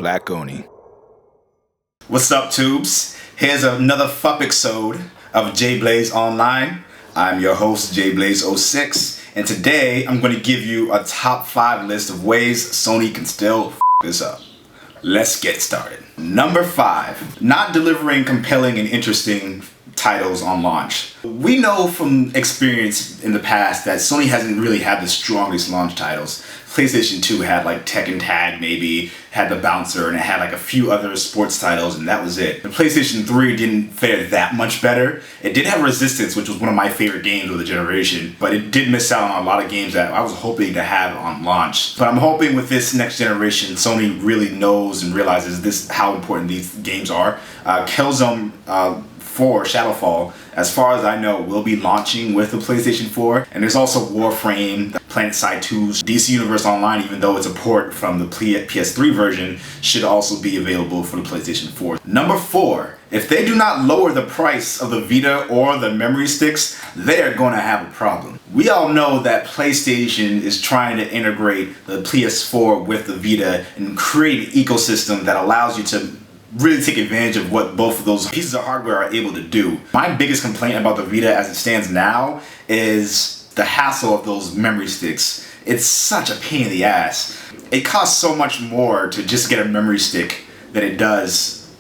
Black Oni. What's up, tubes? Here's another episode of J Blaze Online. I'm your host, JBlaze06, and today I'm going to give you a top 5 list of ways Sony can still f this up. Let's get started. Number 5, not delivering compelling and interesting titles on launch. We know from experience in the past that Sony hasn't really had the strongest launch titles. PlayStation 2 had like Tekken Tag, maybe, had the Bouncer, and it had like a few other sports titles, and that was it. The PlayStation 3 didn't fare that much better. It did have Resistance, which was one of my favorite games of the generation, but it did miss out on a lot of games that I was hoping to have on launch. But I'm hoping with this next generation, Sony really knows and realizes this how important these games are. Killzone 4 Shadowfall, as far as I know, will be launching with the PlayStation 4. And there's also Warframe, PlanetSide 2's DC Universe Online, even though it's a port from the PS3 version, should also be available for the PlayStation 4. Number 4, if they do not lower the price of the Vita or the memory sticks, they are going to have a problem. We all know that PlayStation is trying to integrate the PS4 with the Vita and create an ecosystem that allows you to really take advantage of what both of those pieces of hardware are able to do. My biggest complaint about the Vita as it stands now is the hassle of those memory sticks. It's such a pain in the ass. It costs so much more to just get a memory stick than it does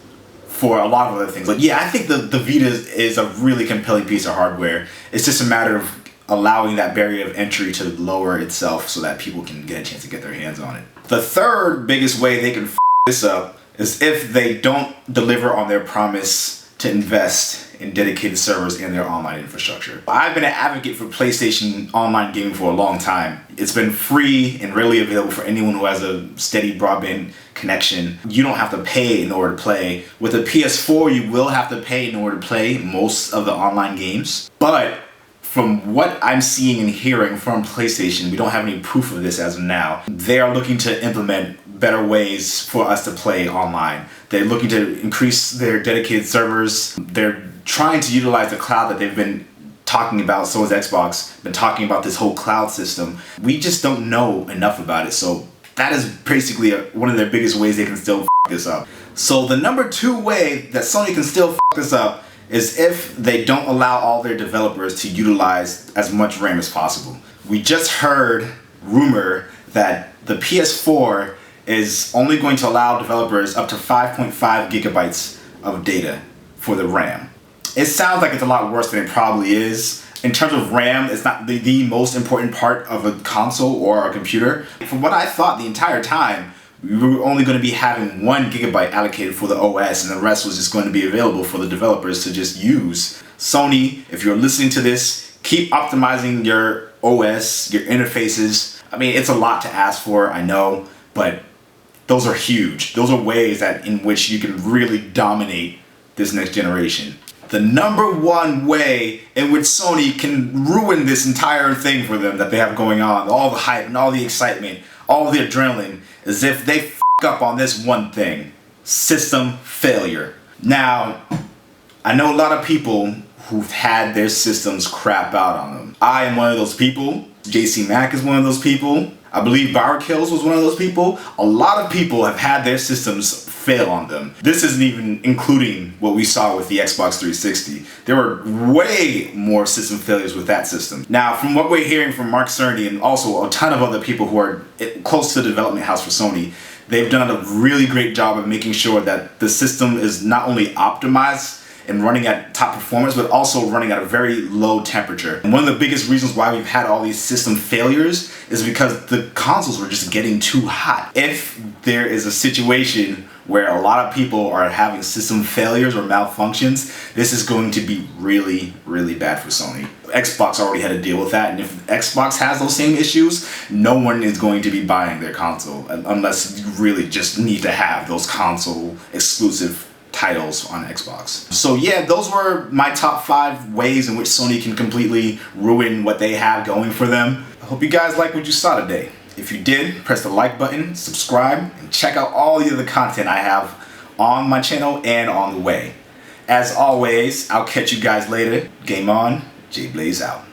for a lot of other things. Like, yeah, I think the Vita is a really compelling piece of hardware. It's just a matter of allowing that barrier of entry to lower itself so that people can get a chance to get their hands on it. The third biggest way they can f this up is if they don't deliver on their promise to invest in dedicated servers in their online infrastructure. I've been an advocate for PlayStation online gaming for a long time. It's been free and readily available for anyone who has a steady broadband connection. You don't have to pay in order to play. With the PS4, you will have to pay in order to play most of the online games. But from what I'm seeing and hearing from PlayStation, we don't have any proof of this as of now. They are looking to implement better ways for us to play online. They're looking to increase their dedicated servers. They're trying to utilize the cloud that they've been talking about. So has Xbox been talking about this whole cloud system. We just don't know enough about it. So that is basically one of their biggest ways they can still f this up. So the number 2 way that Sony can still f this up is if they don't allow all their developers to utilize as much RAM as possible. We just heard rumor that the PS4 is only going to allow developers up to 5.5 gigabytes of data for the RAM. It sounds like it's a lot worse than it probably is. In terms of RAM, it's not the most important part of a console or a computer. From what I thought the entire time, we were only going to be having 1 gigabyte allocated for the OS, and the rest was just going to be available for the developers to just use. Sony, if you're listening to this, keep optimizing your OS, your interfaces. I mean, it's a lot to ask for, I know, but those are huge. Those are ways that in which you can really dominate this next generation. The number 1 way in which Sony can ruin this entire thing for them that they have going on, all the hype and all the excitement, all the adrenaline, is if they f up on this one thing: system failure. Now, I know a lot of people who've had their systems crap out on them. I am one of those people. JC Mack is one of those people. I believe Bauer Kills was one of those people. A lot of people have had their systems fail on them. This isn't even including what we saw with the Xbox 360. There were way more system failures with that system. Now, from what we're hearing from Mark Cerny and also a ton of other people who are close to the development house for Sony, they've done a really great job of making sure that the system is not only optimized and running at top performance, but also running at a very low temperature. And one of the biggest reasons why we've had all these system failures is because the consoles were just getting too hot. If there is a situation where a lot of people are having system failures or malfunctions, this is going to be really, really bad for Sony. Xbox already had to deal with that, and if Xbox has those same issues, no one is going to be buying their console unless you really just need to have those console exclusive titles on Xbox. So yeah, those were my top 5 ways in which Sony can completely ruin what they have going for them. I hope you guys like what you saw today. If you did, press the like button, subscribe, and check out all the other content I have on my channel and on the way. As always, I'll catch you guys later. Game on, J Blaze out.